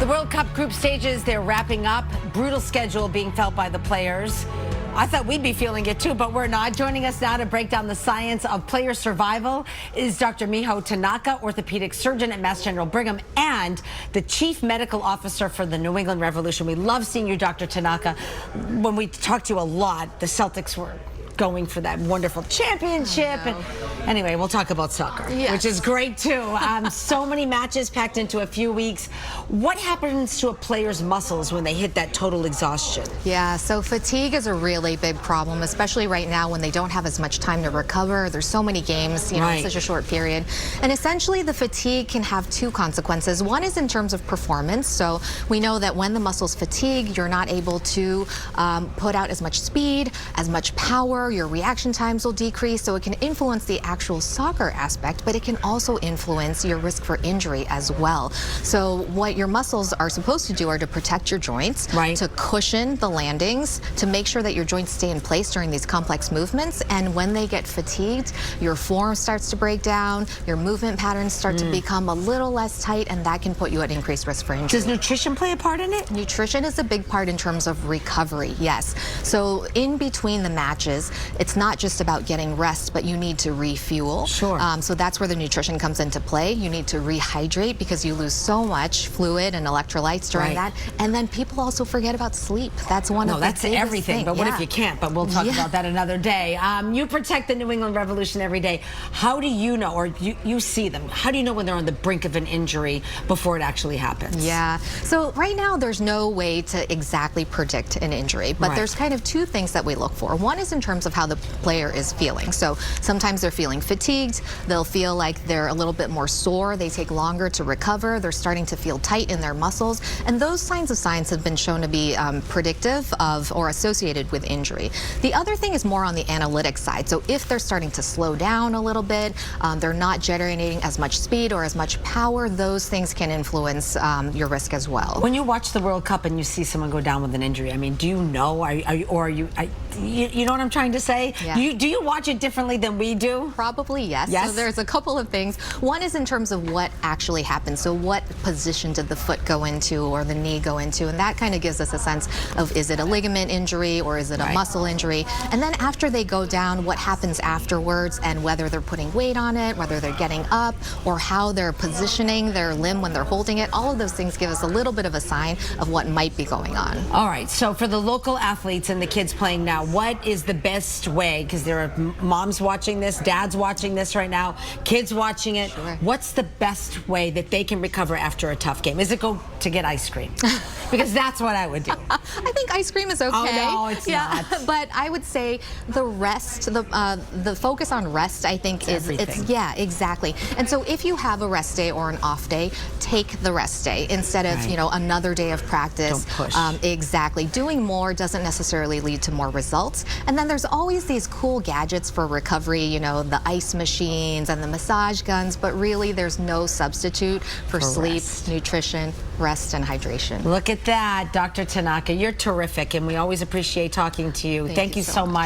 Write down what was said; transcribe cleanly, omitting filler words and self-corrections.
The World Cup group stages, they're wrapping up. Brutal schedule being felt by the players. I thought we'd be feeling it too, but we're not. Joining us now to break down the science of player survival is Dr. Miho Tanaka, orthopedic surgeon at Mass General Brigham and the chief medical officer for the New England Revolution. We love seeing you, Dr. Tanaka. When we talked to you a lot, the Celtics were going for that wonderful championship. And anyway, we'll talk about soccer, which is great too. So many matches packed into a few weeks. What happens to a player's muscles when they hit that total exhaustion? Yeah, so fatigue is a really big problem, especially right now when they don't have as much time to recover. There's so many games, you know, in such a short period. And essentially the fatigue can have two consequences. One is in terms of performance. So we know that when the muscles fatigue, you're not able to put out as much speed, as much power. Your reaction times will decrease, so it can influence the actual soccer aspect, but it can also influence your risk for injury as well. So what your muscles are supposed to do are to protect your joints, to cushion the landings, to make sure that your joints stay in place during these complex movements. And when they get fatigued, your form starts to break down, your movement patterns start to become a little less tight, and that can put you at increased risk for injury. Does nutrition play a part in it? Nutrition is a big part in terms of recovery, yes. So in between the matches, it's not just about getting rest, but you need to refuel. So that's where the nutrition comes into play. You need to rehydrate because you lose so much fluid and electrolytes during that. And then people also forget about sleep. That's one of the biggest everything. thing. But what if you can't? But we'll talk about that another day. You protect the New England Revolution every day. How do you know, or you see them, how do you know when they're on the brink of an injury before it actually happens? Yeah, so right now there's no way to exactly predict an injury, but there's kind of two things that we look for. One is in terms of how the player is feeling. So sometimes they're feeling fatigued, they'll feel like they're a little bit more sore, they take longer to recover, they're starting to feel tight in their muscles, and those signs of signs have been shown to be predictive of or associated with injury. The other thing is more on the analytic side. So if they're starting to slow down a little bit, they're not generating as much speed or as much power, those things can influence your risk as well. When you watch the World Cup and you see someone go down with an injury, I mean, do you know, you know what I'm trying to say? Do you watch it differently than we do? Probably yes. So there's a couple of things. One is in terms of what actually happened. So what position did the foot go into or the knee go into? And that kind of gives us a sense of, is it a ligament injury or is it a muscle injury? And then after they go down, what happens afterwards, and whether they're putting weight on it, whether they're getting up, or how they're positioning their limb when they're holding it. All of those things give us a little bit of a sign of what might be going on. All right. So for the local athletes and the kids playing now, what is the best way? Because there are moms watching this, dads watching this right now, kids watching it. What's the best way that they can recover after a tough game? Is it go to get ice cream? Because that's what I would do. I think ice cream is okay. Oh, no, it's not. But I would say the rest, the focus on rest, I think is exactly. And so if you have a rest day or an off day, take the rest day instead of another day of practice. Don't push. Exactly. Doing more doesn't necessarily lead to more results. And then there's always these cool gadgets for recovery, you know, the ice machines and the massage guns, but really there's no substitute for sleep, nutrition, rest, and hydration. Look at that, Dr. Tanaka. You're terrific, and we always appreciate talking to you. Thank you so much.